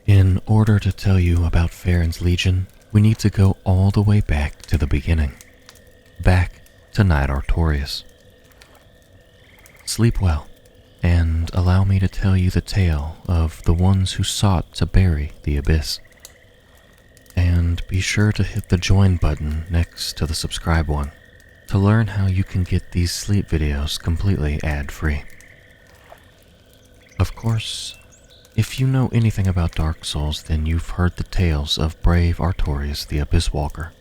In order to tell you about Farron's Legion, we need to go all the way back to the beginning. Back to Night Artorius. Sleep well, and allow me to tell you the tale of the ones who sought to bury the abyss. And be sure to hit the join button next to the subscribe one to learn how you can get these sleep videos completely ad-free. Of course, if you know anything about Dark Souls, then you've heard the tales of brave Artorius the Abyss Walker,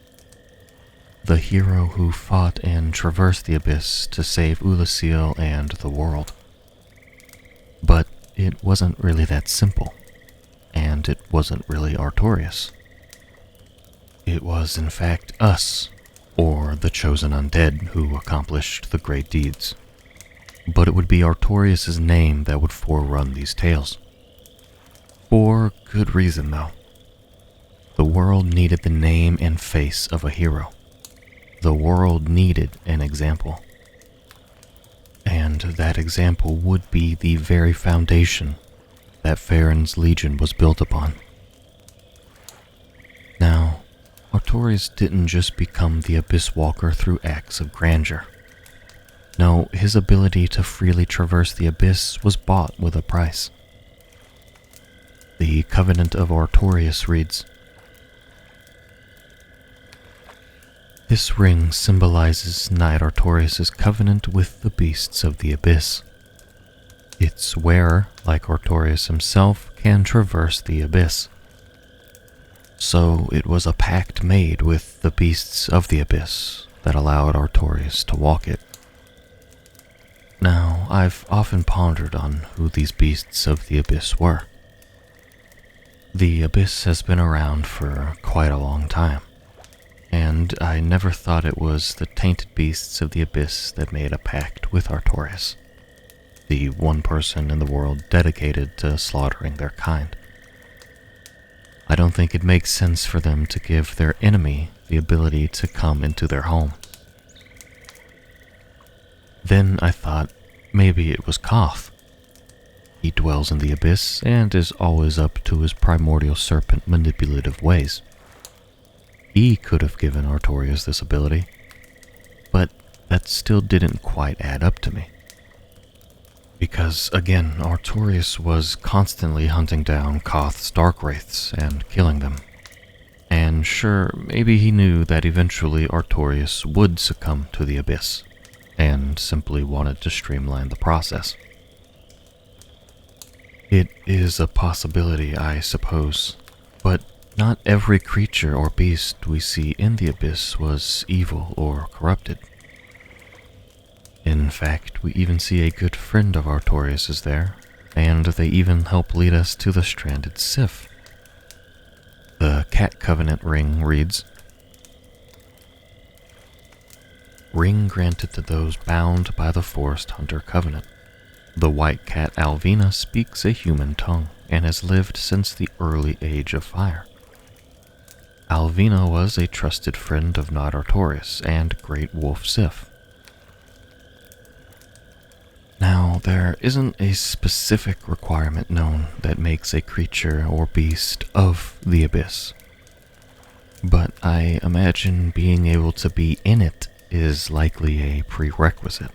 the hero who fought and traversed the abyss to save Ulasil and the world. But it wasn't really that simple, and it wasn't really Artorius. It was in fact us, or the chosen undead, who accomplished the great deeds. But it would be Artorius' name that would forerun these tales. For good reason, though. The world needed the name and face of a hero. The world needed an example. And that example would be the very foundation that Farron's Legion was built upon. Now, Artorius didn't just become the Abyss Walker through acts of grandeur. No, his ability to freely traverse the abyss was bought with a price. The Covenant of Artorius reads, "This ring symbolizes Knight Artorius' covenant with the beasts of the abyss. Its wearer, like Artorius himself, can traverse the abyss. So it was a pact made with the beasts of the abyss that allowed Artorius to walk it. Now, I've often pondered on who these beasts of the abyss were. The abyss has been around for quite a long time, and I never thought it was the tainted beasts of the abyss that made a pact with Artorius, the one person in the world dedicated to slaughtering their kind. I don't think it makes sense for them to give their enemy the ability to come into their home. Then I thought maybe it was Koth. He dwells in the abyss and is always up to his primordial serpent manipulative ways. He could have given Artorius this ability, but that still didn't quite add up to me. Because, again, Artorius was constantly hunting down Koth's dark wraiths and killing them. And sure, maybe he knew that eventually Artorius would succumb to the abyss, and simply wanted to streamline the process. It is a possibility, I suppose, but not every creature or beast we see in the abyss was evil or corrupted. In fact, we even see a good friend of Artorius is there, and they even help lead us to the stranded Sif. The Cat Covenant ring reads, "Ring granted to those bound by the Forest Hunter Covenant. The white cat Alvina speaks a human tongue and has lived since the early age of fire. Alvina was a trusted friend of Knight Artorius and Great Wolf Sif. Now, there isn't a specific requirement known that makes a creature or beast of the abyss, but I imagine being able to be in it is likely a prerequisite.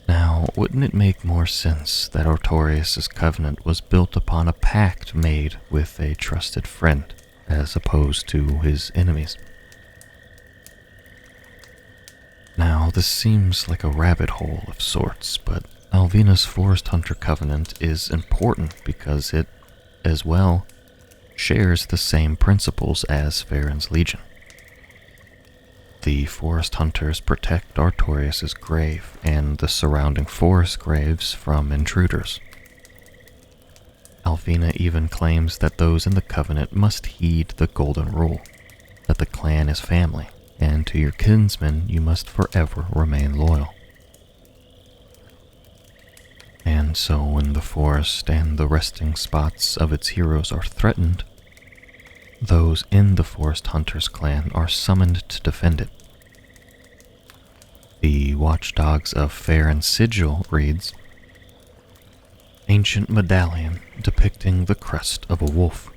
Now, wouldn't it make more sense that Artorius' covenant was built upon a pact made with a trusted friend, as opposed to his enemies? Now, this seems like a rabbit hole of sorts, but Alvina's Forest Hunter Covenant is important because it, as well, shares the same principles as Farron's Legion. The Forest Hunters protect Artorius' grave and the surrounding forest graves from intruders. Alvina even claims that those in the Covenant must heed the Golden Rule, that the clan is family, and to your kinsmen you must forever remain loyal. And so when the forest and the resting spots of its heroes are threatened, those in the Forest Hunters clan are summoned to defend it. The Watchdogs of Farron's Sigil reads, ancient medallion depicting the crest of a wolf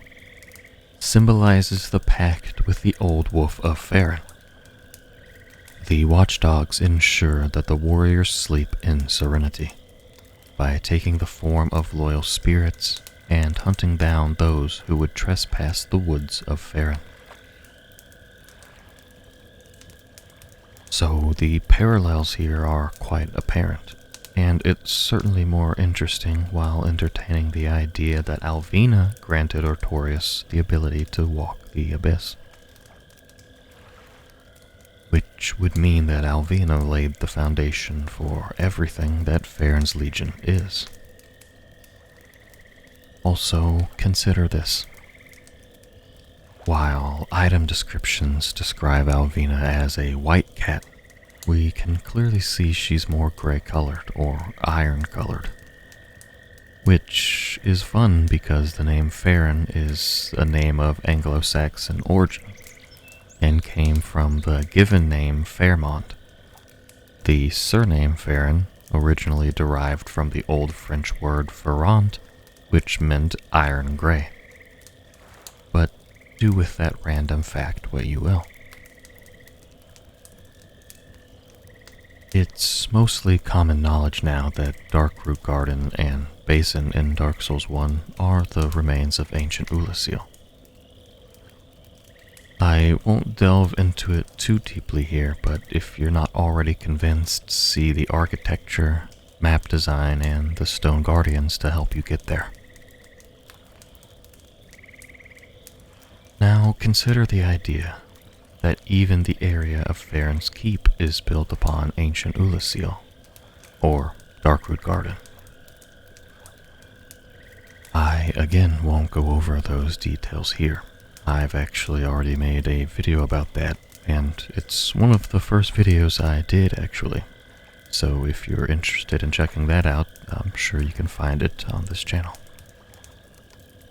symbolizes the pact with the old wolf of Farron. The watchdogs ensure that the warriors sleep in serenity by taking the form of loyal spirits and hunting down those who would trespass the woods of Farron. So the parallels here are quite apparent, and it's certainly more interesting while entertaining the idea that Alvina granted Artorius the ability to walk the abyss. Which would mean that Alvina laid the foundation for everything that Farron's Legion is. Also, consider this. While item descriptions describe Alvina as a white cat, we can clearly see she's more gray-colored or iron-colored. Which is fun because the name Farron is a name of Anglo-Saxon origin and came from the given name Fairmont. The surname Farron originally derived from the Old French word Farron, which meant iron gray. But do with that random fact what you will. It's mostly common knowledge now that Darkroot Garden and Basin in Dark Souls 1 are the remains of ancient Ulasil. I won't delve into it too deeply here, but if you're not already convinced, see the architecture, map design, and the stone guardians to help you get there. Now consider the idea that even the area of Farron's Keep is built upon ancient Ulasil, or Darkroot Garden. I again won't go over those details here. I've actually already made a video about that, and it's one of the first videos I did actually. So if you're interested in checking that out, I'm sure you can find it on this channel.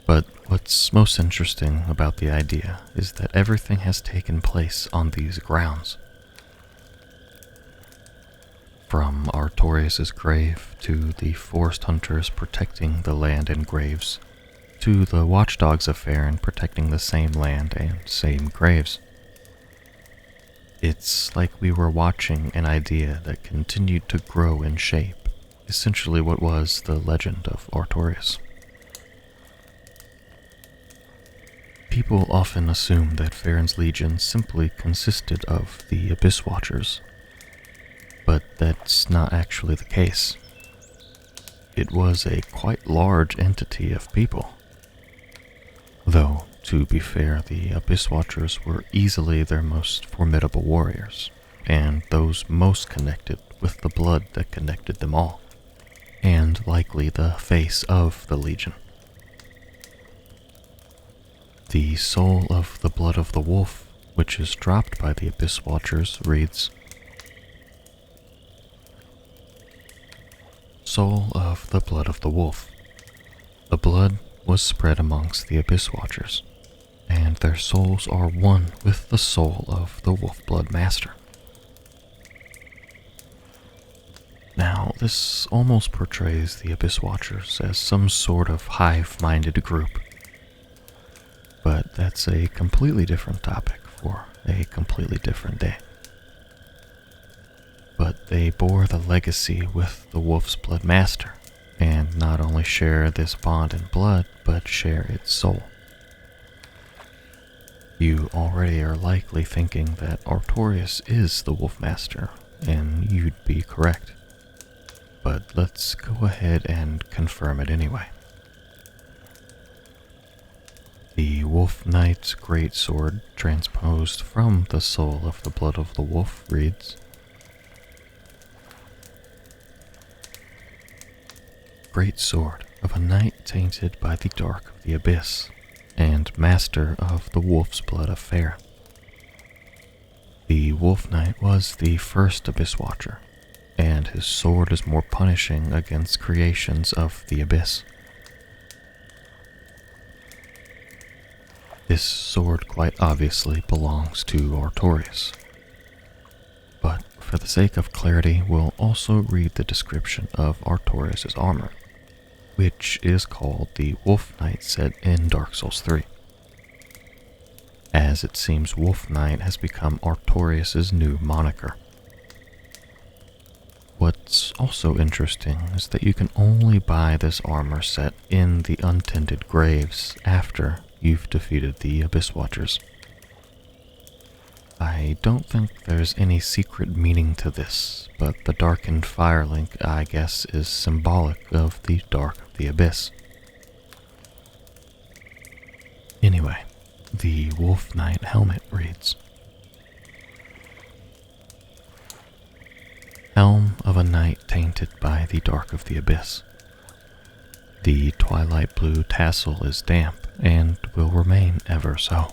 But what's most interesting about the idea is that everything has taken place on these grounds. From Artorius' grave, to the forest hunters protecting the land and graves, to the watchdogs of Farron protecting the same land and same graves. It's like we were watching an idea that continued to grow in shape, essentially what was the legend of Artorius. People often assume that Farron's Legion simply consisted of the Abyss Watchers, but that's not actually the case. It was a quite large entity of people. Though, to be fair, the Abyss Watchers were easily their most formidable warriors, and those most connected with the blood that connected them all, and likely the face of the Legion. The soul of the blood of the wolf, which is dropped by the Abyss Watchers, reads, Soul of the blood of the wolf. The blood was spread amongst the Abyss Watchers, and their souls are one with the soul of the Wolf-Blood Master. Now, this almost portrays the Abyss Watchers as some sort of hive-minded group, but that's a completely different topic for a completely different day. But they bore the legacy with the Wolf's Blood Master, and not only share this bond in blood, but share its soul. You already are likely thinking that Artorius is the Wolf Master, and you'd be correct. But let's go ahead and confirm it anyway. The Wolf Knight's Greatsword, transposed from the soul of the blood of the wolf, reads, Great sword of a knight tainted by the dark of the abyss, and master of the wolf's blood of Farron. The Wolf Knight was the first Abyss Watcher, and his sword is more punishing against creations of the abyss. This sword quite obviously belongs to Artorius, but for the sake of clarity, we'll also read the description of Artorius' armor. which is called the Wolf Knight set in Dark Souls 3. As it seems Wolf Knight has become Artorius' new moniker. What's also interesting is that you can only buy this armor set in the Untended Graves after you've defeated the Abyss Watchers. I don't think there's any secret meaning to this, but the darkened firelink, I guess, is symbolic of the dark of the Abyss. Anyway, the Wolf Knight helmet reads, Helm of a knight tainted by the dark of the abyss. The twilight blue tassel is damp and will remain ever so.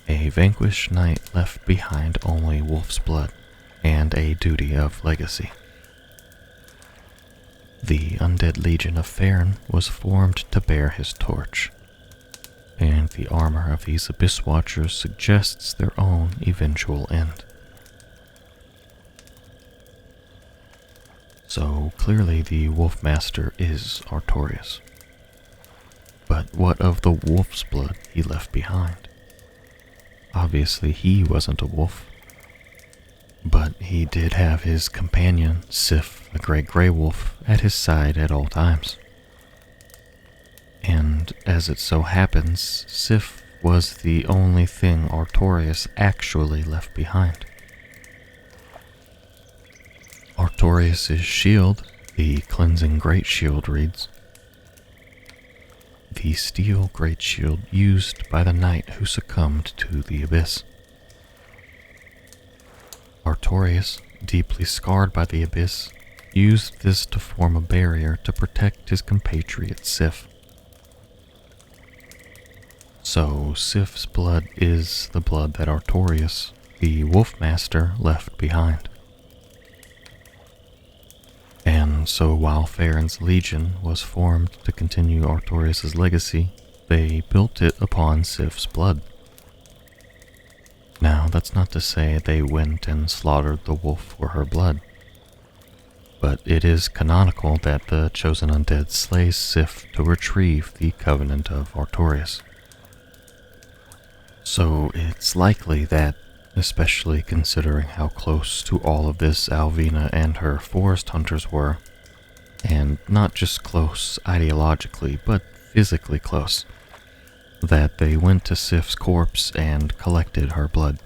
A vanquished knight left behind only wolf's blood and a duty of legacy. The undead legion of Farron was formed to bear his torch, and the armor of these Abyss Watchers suggests their own eventual end. So clearly the Wolfmaster is Artorius. But what of the wolf's blood he left behind? Obviously he wasn't a wolf. But he did have his companion, Sif, the Great Grey Wolf, at his side at all times. And as it so happens, Sif was the only thing Artorius actually left behind. Artorius' shield, the Cleansing Great Shield, reads, The steel great shield used by the knight who succumbed to the abyss. Artorius, deeply scarred by the abyss, used this to form a barrier to protect his compatriot Sif. So Sif's blood is the blood that Artorius, the Wolfmaster, left behind. And so while Farron's legion was formed to continue Artorius' legacy, they built it upon Sif's blood. Now, that's not to say they went and slaughtered the wolf for her blood, but it is canonical that the chosen undead slays Sif to retrieve the Covenant of Artorius. So it's likely that, especially considering how close to all of this Alvina and her forest hunters were, and not just close ideologically, but physically close, that they went to Sif's corpse and collected her blood.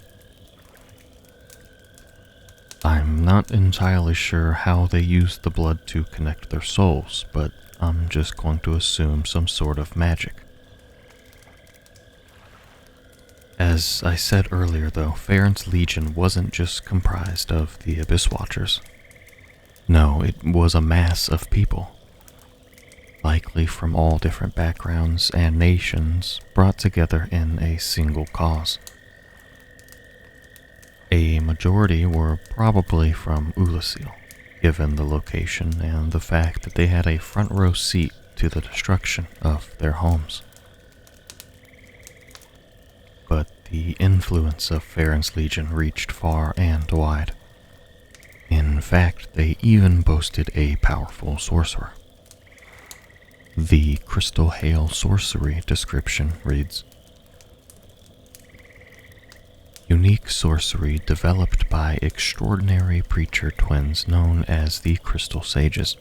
I'm not entirely sure how they used the blood to connect their souls, but I'm just going to assume some sort of magic. As I said earlier, though, Farron's legion wasn't just comprised of the Abyss Watchers. No, it was a mass of people, likely from all different backgrounds and nations, brought together in a single cause. A majority were probably from Ulasil, given the location and the fact that they had a front row seat to the destruction of their homes. But the influence of Farron's legion reached far and wide. In fact, they even boasted a powerful sorcerer. The Crystal Hale Sorcery description reads, Unique sorcery developed by extraordinary preacher twins known as the Crystal Sages.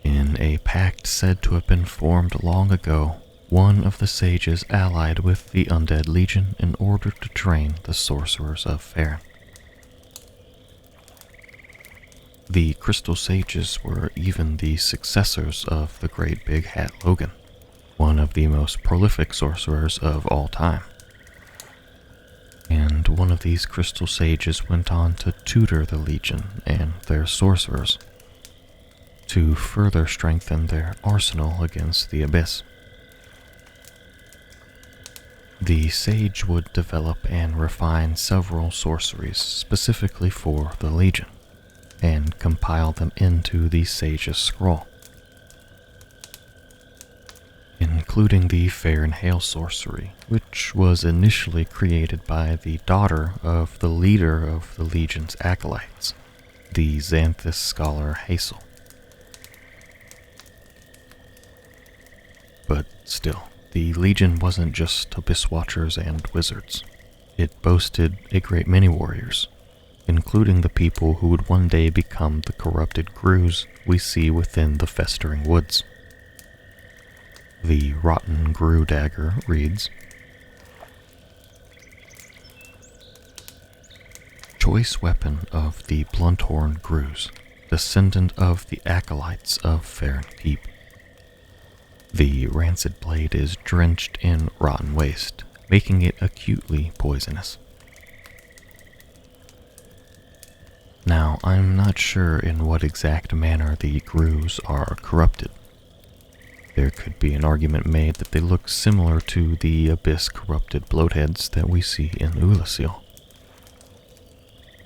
In a pact said to have been formed long ago, one of the sages allied with the Undead Legion in order to train the sorcerers of Farron. The Crystal Sages were even the successors of the Great Big Hat Logan, one of the most prolific sorcerers of all time. And one of these Crystal Sages went on to tutor the Legion and their sorcerers to further strengthen their arsenal against the Abyss. The sage would develop and refine several sorceries specifically for the Legion, and compile them into the sage's scroll, including the Farron Hale sorcery, which was initially created by the daughter of the leader of the Legion's acolytes, the Xanthus scholar Hale. But still, the Legion wasn't just Abyss Watchers and wizards. It boasted a great many warriors, including the people who would one day become the corrupted Grus we see within the festering woods. The rotten Gru dagger reads, choice weapon of the blunt-horned Grus, descendant of the acolytes of Farron Keep. The rancid blade is drenched in rotten waste, making it acutely poisonous. Now, I'm not sure in what exact manner the Grus are corrupted. There could be an argument made that they look similar to the abyss-corrupted bloatheads that we see in Ulasil.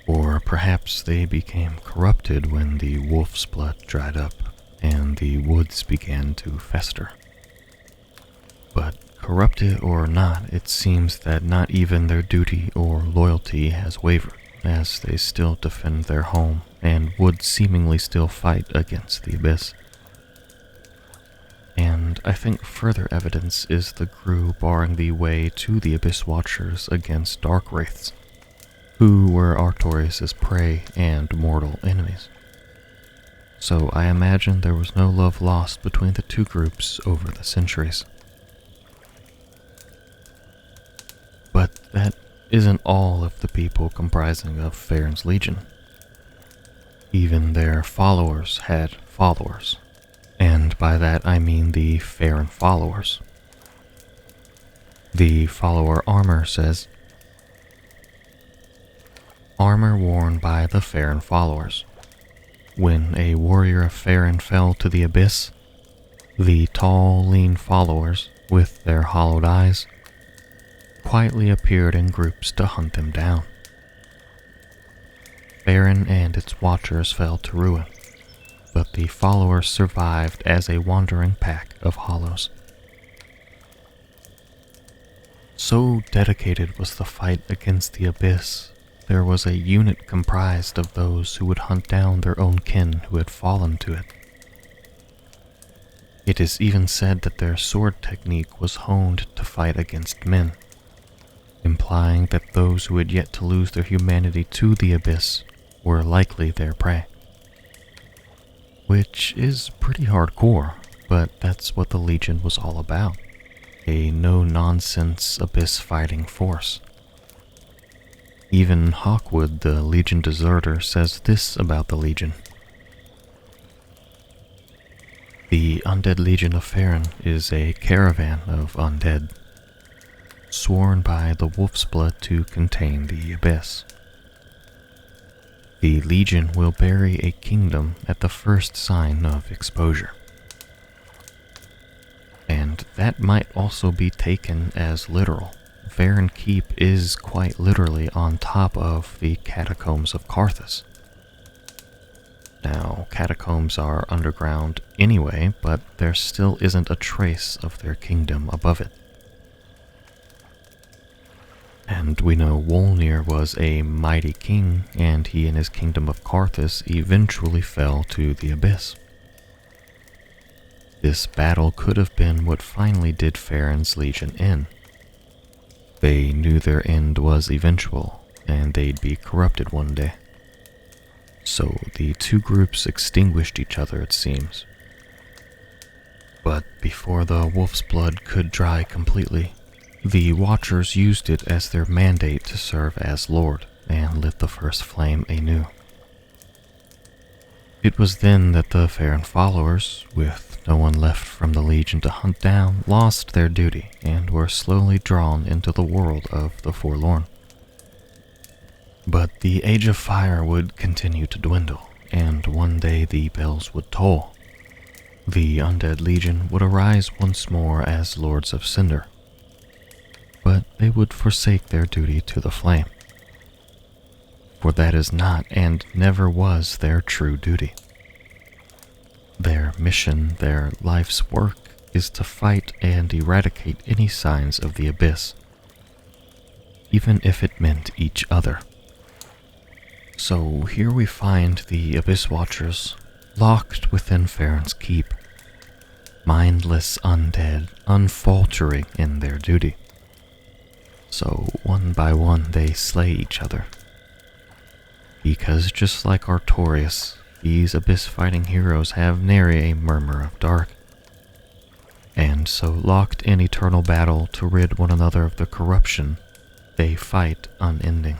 Or perhaps they became corrupted when the wolf's blood dried up and the woods began to fester. But corrupted or not, it seems that not even their duty or loyalty has wavered, as they still defend their home and would seemingly still fight against the abyss. And I think further evidence is the Gru barring the way to the Abyss Watchers against Dark Wraiths, who were Artorius' prey and mortal enemies. So I imagine there was no love lost between the two groups over the centuries. But that isn't all of the people comprising of Farron's Legion. Even their followers had followers, and by that I mean the Farron followers. The follower armor says, armor worn by the Farron followers. When a warrior of Farron fell to the abyss, the tall, lean followers, with their hollowed eyes, quietly appeared in groups to hunt them down. Farron and its watchers fell to ruin, but the followers survived as a wandering pack of hollows. So dedicated was the fight against the abyss, there was a unit comprised of those who would hunt down their own kin who had fallen to it. It is even said that their sword technique was honed to fight against men, implying that those who had yet to lose their humanity to the abyss were likely their prey. Which is pretty hardcore, but that's what the Legion was all about. A no-nonsense abyss-fighting force. Even Hawkwood, the Legion deserter, says this about the Legion. The Undead Legion of Farron is a caravan of undead, sworn by the wolf's blood to contain the abyss. The Legion will bury a kingdom at the first sign of exposure. And that might also be taken as literal. Farron Keep is quite literally on top of the catacombs of Karthus. Now, catacombs are underground anyway, but there still isn't a trace of their kingdom above it. And we know Wolnir was a mighty king, and he and his kingdom of Karthus eventually fell to the abyss. This battle could have been what finally did Farron's Legion in. They knew their end was eventual, and they'd be corrupted one day. So the two groups extinguished each other, it seems. But before the wolf's blood could dry completely, the Watchers used it as their mandate to serve as Lord and lit the first flame anew. It was then that the Farron followers, with no one left from the Legion to hunt down, lost their duty and were slowly drawn into the world of the forlorn. But the Age of Fire would continue to dwindle, and one day the bells would toll. The Undead Legion would arise once more as Lords of Cinder, but they would forsake their duty to the flame. For that is not and never was their true duty. Their mission, their life's work, is to fight and eradicate any signs of the abyss, even if it meant each other. So here we find the Abyss Watchers locked within Farron's Keep, mindless undead, unfaltering in their duty. So one by one they slay each other. Because just like Artorius, these abyss-fighting heroes have nary a murmur of dark, and so locked in eternal battle to rid one another of the corruption, they fight unending.